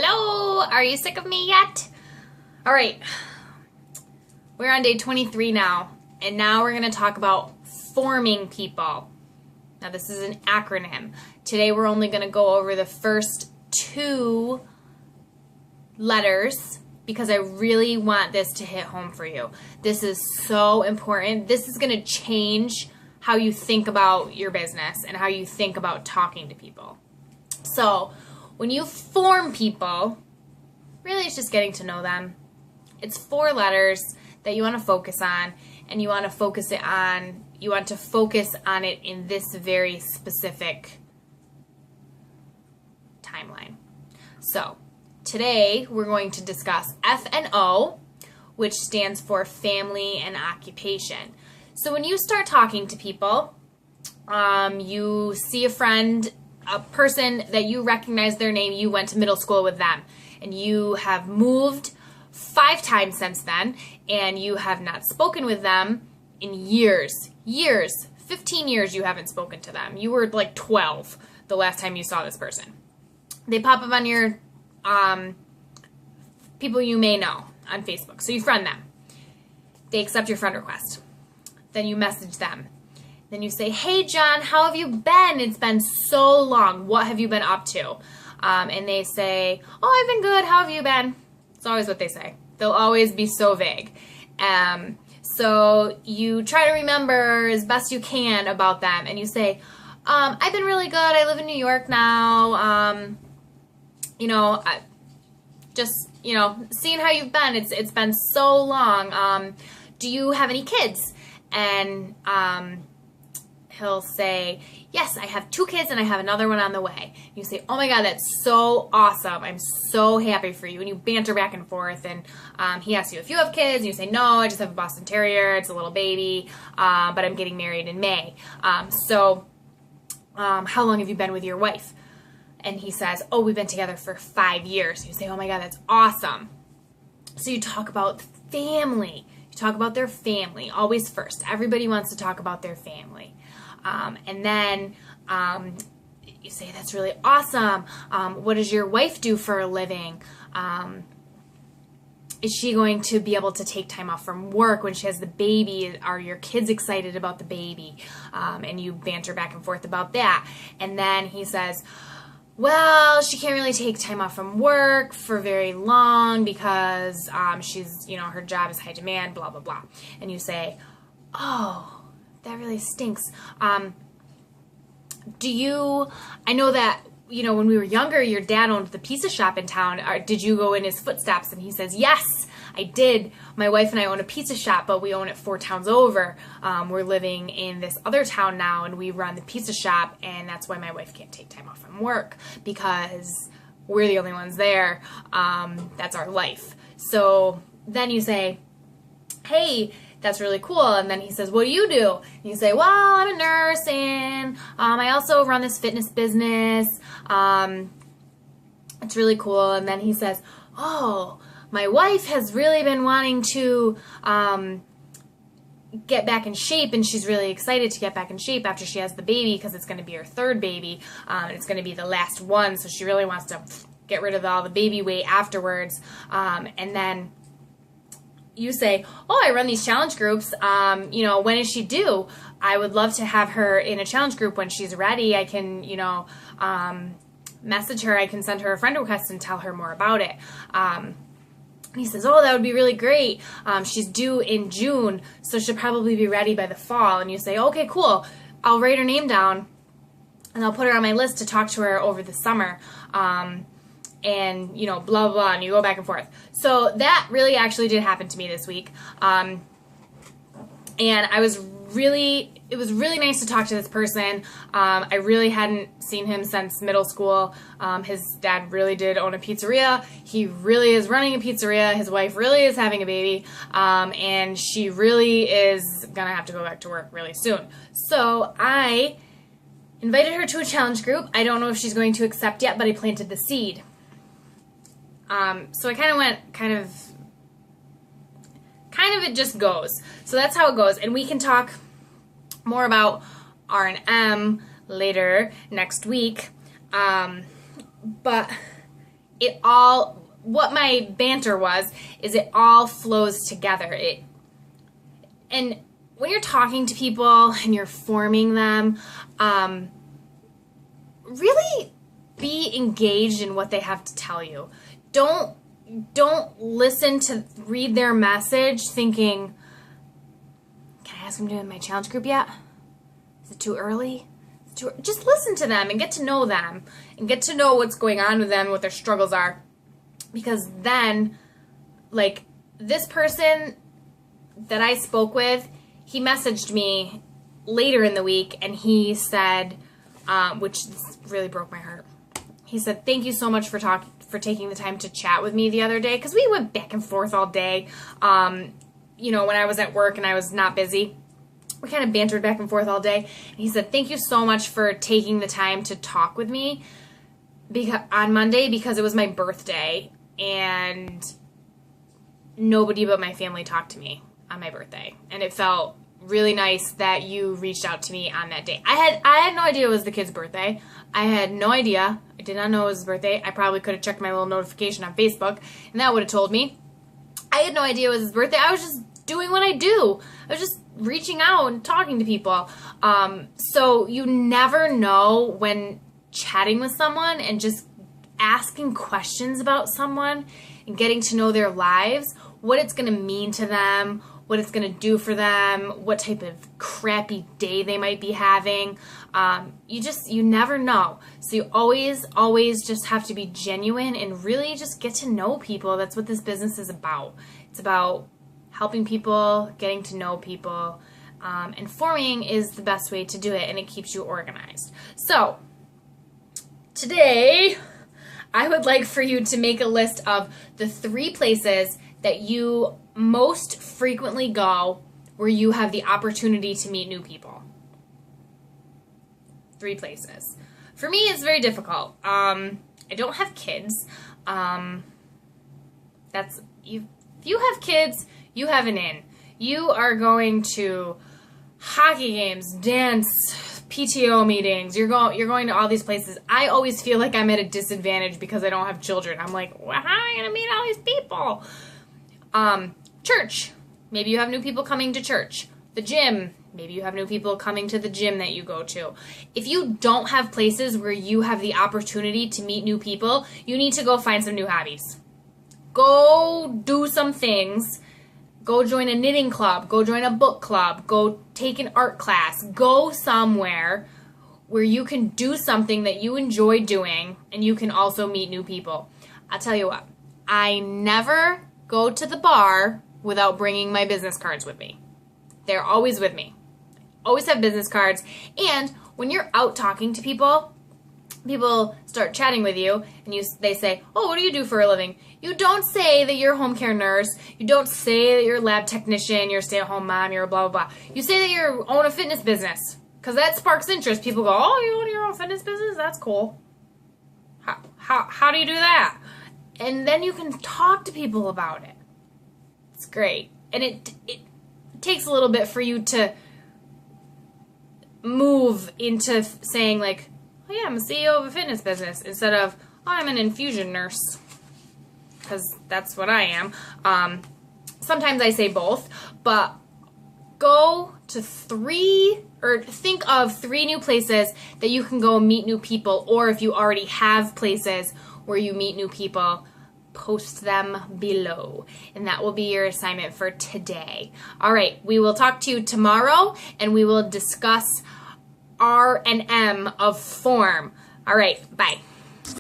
Hello, are you sick of me yet? All right, we're on day 23 now, and now we're going to talk about forming people. Now this is an acronym. Today we're only going to go over the first two letters because I really want this to hit home for you. This is so important. This is going to change how you think about your business and how you think about talking to people. So when you form people, really it's just getting to know them. It's 4 letters that you want to focus on, and you want to focus on it in this very specific timeline. So today we're going to discuss F&O, which stands for family and occupation. So when you start talking to people, you see a friend, a person that you recognize their name, you went to middle school with them, and you have moved 5 times since then, and you have not spoken with them in years, 15 years you haven't spoken to them. You were like 12 the last time you saw this person. They pop up on your people you may know on Facebook, so you friend them. They accept your friend request. Then you message them. Then you say, hey John, how have you been? It's been so long. What have you been up to? And they say, oh, I've been good. How have you been? It's always what they say. They'll always be so vague. So you try to remember as best you can about them. And you say, I've been really good. I live in New York now. Seeing how you've been. It's been so long. Do you have any kids? And he'll say, yes, I have 2 kids and I have another one on the way. You say, oh my God, that's so awesome. I'm so happy for you. And you banter back and forth, and he asks you if you have kids, and you say, no, I just have a Boston Terrier. It's a little baby, but I'm getting married in May. How long have you been with your wife? And he says, oh, we've been together for 5 years. You say, oh my God, that's awesome. So you talk about family. You talk about their family, always first. Everybody wants to talk about their family. And then you say, that's really awesome. What does your wife do for a living? Is she going to be able to take time off from work when she has the baby? Are your kids excited about the baby? And you banter back and forth about that. And then he says, well, she can't really take time off from work for very long because she's, her job is high demand, blah, blah, blah. And you say, oh, that really stinks. I know that, when we were younger, your dad owned the pizza shop in town. Did you go in his footsteps? And he says, yes, I did. My wife and I own a pizza shop, but we own it 4 towns over. We're living in this other town now, and we run the pizza shop, and that's why my wife can't take time off from work, because we're the only ones there. That's our life. So then you say, hey, that's really cool. And then he says, what do you do? And you say, well, I'm a nurse, and I also run this fitness business. It's really cool. And then he says, oh, my wife has really been wanting to get back in shape, and she's really excited to get back in shape after she has the baby, because it's going to be her 3rd baby, and it's going to be the last one, so she really wants to get rid of all the baby weight afterwards. And then you say, oh, I run these challenge groups. When is she due? I would love to have her in a challenge group when she's ready. I can, message her. I can send her a friend request and tell her more about it. He says, oh, that would be really great. She's due in June, so she'll probably be ready by the fall. And you say, okay, cool. I'll write her name down, and I'll put her on my list to talk to her over the summer. And, blah, blah, blah, and you go back and forth. So that really actually did happen to me this week. And it was really nice to talk to this person. I really hadn't seen him since middle school. His dad really did own a pizzeria. He really is running a pizzeria. His wife really is having a baby. And she really is going to have to go back to work really soon. So I invited her to a challenge group. I don't know if she's going to accept yet, but I planted the seed. So I kind of went it just goes. So that's how it goes. And we can talk more about R&M later next week. But what my banter was, is it all flows together. And when you're talking to people and you're forming them, really be engaged in what they have to tell you. Don't listen to read their message thinking, can I ask them to be in my challenge group yet? Is it too early? Just listen to them and get to know them and get to know what's going on with them, what their struggles are. Because then, like, this person that I spoke with, he messaged me later in the week and he said, which really broke my heart. He said, thank you so much for taking the time to chat with me the other day, because we went back and forth all day. You know, when I was at work and I was not busy, we kind of bantered back and forth all day. And he said, thank you so much for taking the time to talk with me on Monday, because it was my birthday and nobody but my family talked to me on my birthday. And it felt really nice that you reached out to me on that day. I had no idea it was the kid's birthday. I had no idea. I did not know it was his birthday. I probably could have checked my little notification on Facebook and that would have told me. I had no idea it was his birthday. I was just doing what I do. I was just reaching out and talking to people. So you never know when chatting with someone and just asking questions about someone and getting to know their lives, what it's going to mean to them, what it's going to do for them, what type of crappy day they might be having. You never know. So you always just have to be genuine and really just get to know people. That's what this business is about. It's about helping people, getting to know people, and forming is the best way to do it, and it keeps you organized. So today, I would like for you to make a list of the 3 places that you most frequently go where you have the opportunity to meet new people. 3 places. For me, it's very difficult. I don't have kids. If you have kids, you have an in. You are going to hockey games, dance, PTO meetings. You're going to all these places. I always feel like I'm at a disadvantage because I don't have children. I'm like, well, how am I going to meet all these people? Church. Maybe you have new people coming to church. The gym. Maybe you have new people coming to the gym that you go to. If you don't have places where you have the opportunity to meet new people, you need to go find some new hobbies. Go do some things. Go join a knitting club. Go join a book club. Go take an art class. Go somewhere where you can do something that you enjoy doing and you can also meet new people. I'll tell you what. I never go to the bar without bringing my business cards with me. They're always with me. Always have business cards. And when you're out talking to people, people start chatting with you and they say, oh, what do you do for a living? You don't say that you're a home care nurse. You don't say that you're a lab technician, you're a stay-at-home mom, you're a blah, blah, blah. You say that you own a fitness business because that sparks interest. People go, oh, you own your own fitness business? That's cool. How do you do that? And then you can talk to people about it. It's great. And it takes a little bit for you to move into saying like, oh yeah, I'm a CEO of a fitness business, instead of, oh, I'm an infusion nurse, because that's what I am. Sometimes I say both, but go to think of 3 new places that you can go meet new people, or if you already have places where you meet new people, post them below. And that will be your assignment for today. All right, we will talk to you tomorrow, and we will discuss R and M of form. All right, bye.